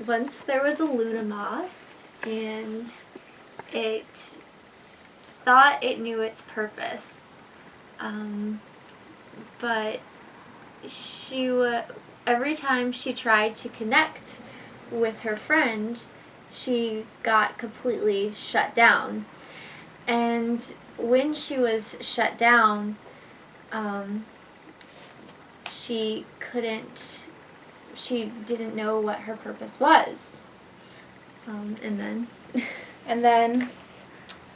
Once there was a Luna moth, and it thought it knew its purpose, but every time she tried to connect with her friend, she got completely shut down. And when she was shut down, she didn't know what her purpose was. And then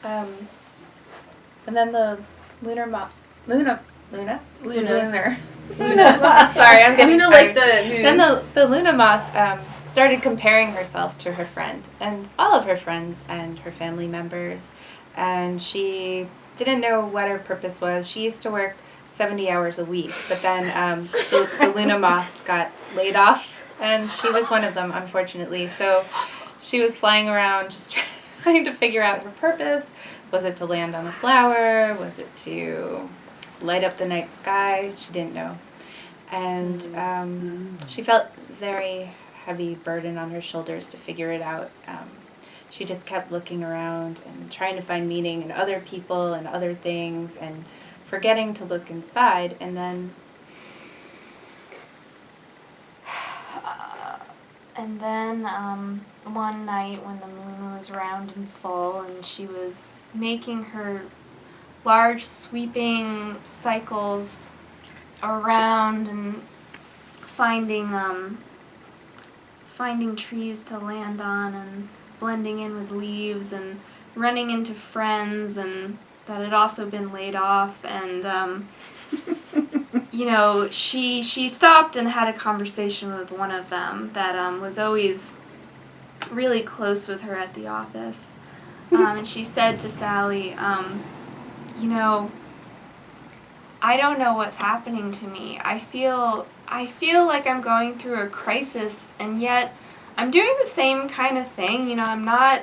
the lunar moth, Luna. Sorry, I'm getting tired. Like the moon. Then the Luna moth started comparing herself to her friend and all of her friends and her family members, and she didn't know what her purpose was. She used to work 70 hours a week, but then the Luna moths got laid off, and she was one of them, unfortunately. So she was flying around just trying to figure out her purpose. Was it to land on a flower? Was it to light up the night sky? She didn't know. And she felt very heavy burden on her shoulders to figure it out. She just kept looking around and trying to find meaning in other people and other things and forgetting to look inside. And then one night when the moon was round and full and she was making her large sweeping cycles around and finding trees to land on and blending in with leaves and running into friends and that had also been laid off, and she stopped and had a conversation with one of them that was always really close with her at the office, and she said to Sally, I don't know what's happening to me. I feel like I'm going through a crisis, and yet I'm doing the same kind of thing. I'm not,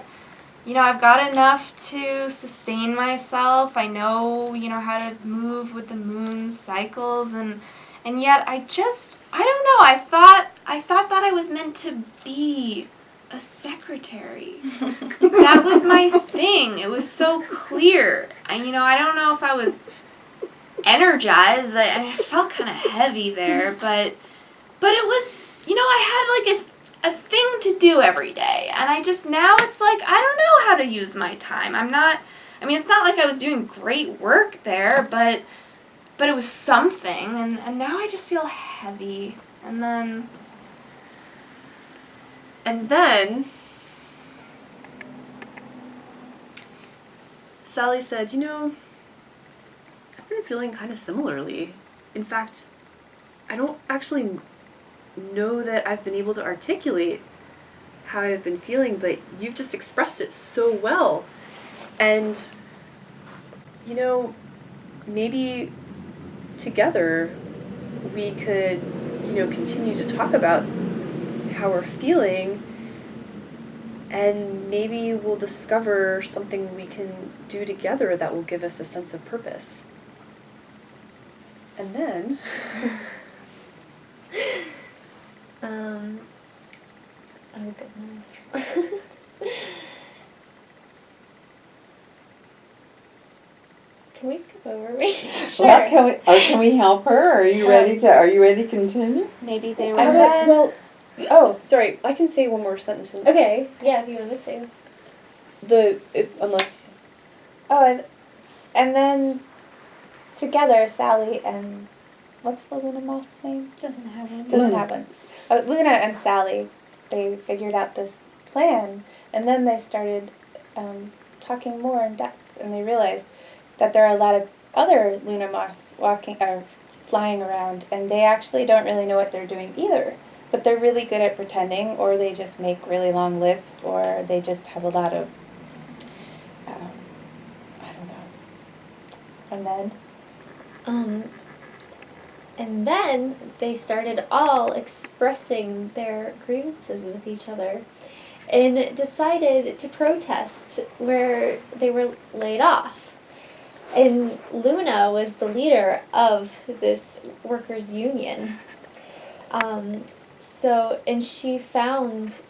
I've got enough to sustain myself. I know, how to move with the moon's cycles, and yet I don't know. I thought that I was meant to be a secretary. That was my thing. It was so clear. I don't know if I was energized. I felt kind of heavy there, but it was, I had like a thing to do every day, and now it's like I don't know how to use my time. It's not like I was doing great work there, but it was something, and now I just feel heavy. And then Sally said, I've been feeling kind of similarly. In fact, I don't actually know that I've been able to articulate how I've been feeling, but you've just expressed it so well. And, maybe together we could, continue to talk about how we're feeling, and maybe we'll discover something we can do together that will give us a sense of purpose. And then oh goodness. Can we skip over me? Sure. Well, can we help her? Are you ready to continue? Maybe they were. Sorry, I can say one more sentence. Okay, yeah, if you want to say. Unless. Oh, and then together, Sally and what's the Luna moth's name? Doesn't happen. Doesn't happen. Luna and Sally, they figured out this plan, and then they started talking more in depth, and they realized that there are a lot of other Luna moths flying around, and they actually don't really know what they're doing either. But they're really good at pretending, or they just make really long lists, or they just have a lot of, I don't know. And then they started all expressing their grievances with each other and decided to protest where they were laid off. And Luna was the leader of this workers' union. and she found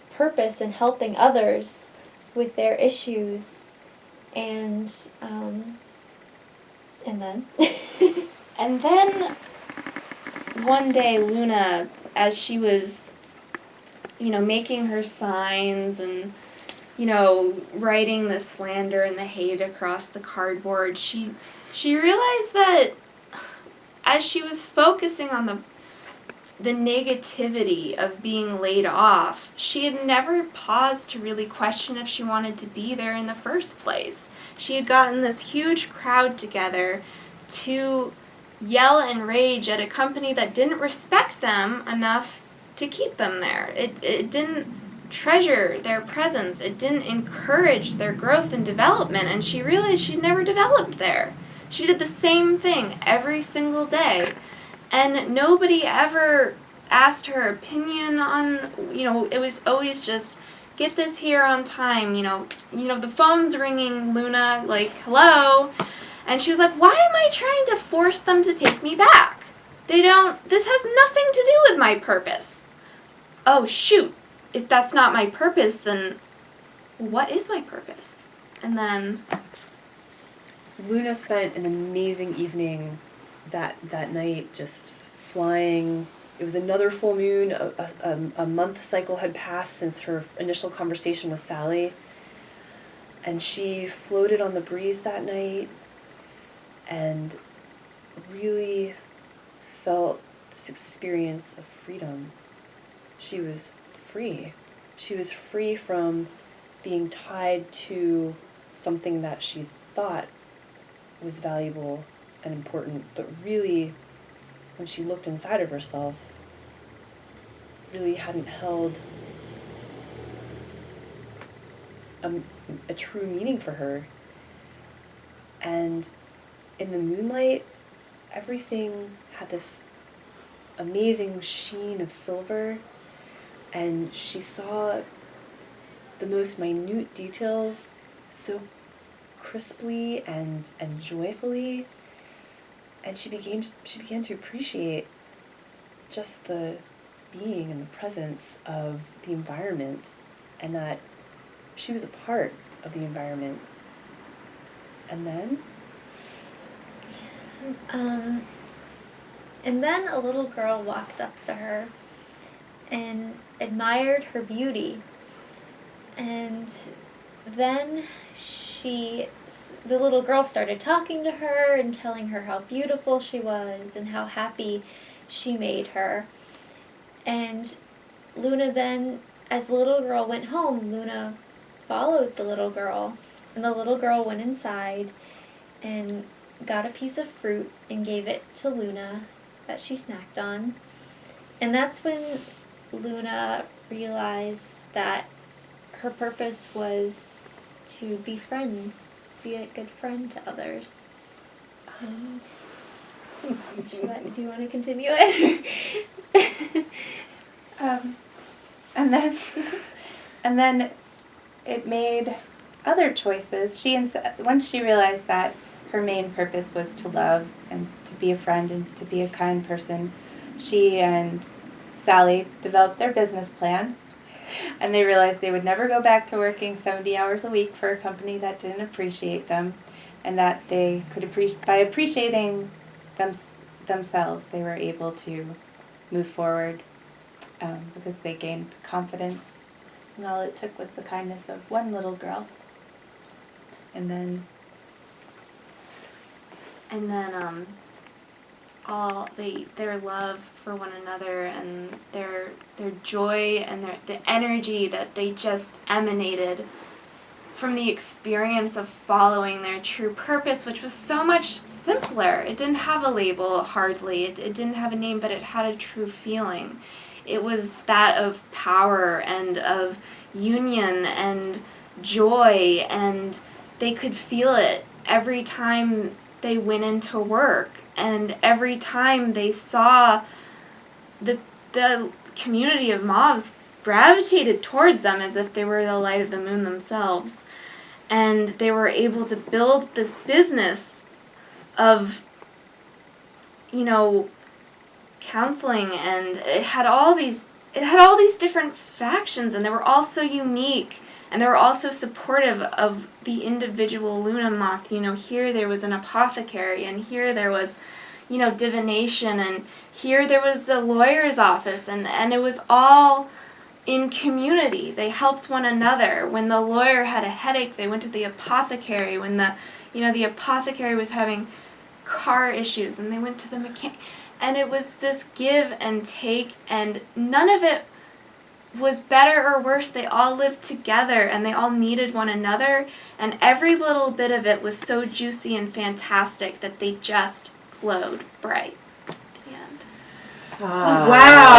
purpose in helping others with their issues, and then And then one day, Luna, as she was, making her signs and, writing the slander and the hate across the cardboard, she realized that as she was focusing on the negativity of being laid off, she had never paused to really question if she wanted to be there in the first place. She had gotten this huge crowd together to yell and rage at a company that didn't respect them enough to keep them there. It didn't treasure their presence. It didn't encourage their growth and development, and she realized she'd never developed there. She did the same thing every single day, and nobody ever asked her opinion on, it was always just, get this here on time, the phone's ringing, Luna, like, hello. And she was like, why am I trying to force them to take me back? This has nothing to do with my purpose. Oh, shoot. If that's not my purpose, then what is my purpose? And then Luna spent an amazing evening that night, just flying. It was another full moon. A month cycle had passed since her initial conversation with Sally. And she floated on the breeze that night and really felt this experience of freedom. She was free. She was free from being tied to something that she thought was valuable and important, but really, when she looked inside of herself, really hadn't held a true meaning for her. And in the moonlight, everything had this amazing sheen of silver, and she saw the most minute details so crisply and joyfully, and she began to appreciate just the being and the presence of the environment, and that she was a part of the environment. And then and then a little girl walked up to her and admired her beauty. And then the little girl started talking to her and telling her how beautiful she was and how happy she made her. And Luna then, as the little girl went home, Luna followed the little girl. And the little girl went inside and got a piece of fruit and gave it to Luna that she snacked on. And that's when Luna realized that her purpose was to be friends, be a good friend to others. And do you want to continue it? And then it made other choices. Once she realized that her main purpose was to love and to be a friend and to be a kind person, she and Sally developed their business plan, and they realized they would never go back to working 70 hours a week for a company that didn't appreciate them, and that they could by appreciating themselves, they were able to move forward because they gained confidence, and all it took was the kindness of one little girl. And then their love for one another and their joy and the energy that they just emanated from the experience of following their true purpose, which was so much simpler. It didn't have a label, hardly. It didn't have a name, but it had a true feeling. It was that of power and of union and joy, and they could feel it every time they went into work, and every time they saw the community of mobs gravitated towards them as if they were the light of the moon themselves. And they were able to build this business of, counseling, and it had all these it had all these different factions, and they were all so unique, and they were all so supportive of the individual Luna moth. You know, here there was an apothecary, and here there was, you know, divination, and here there was a lawyer's office, and it was all in community. They helped one another. When the lawyer had a headache, they went to the apothecary. When the apothecary was having car issues, and they went to the mechanic. And it was this give and take, and none of it was better or worse. They all lived together, and they all needed one another, and every little bit of it was so juicy and fantastic that they just glowed bright. The end. Ah. Wow.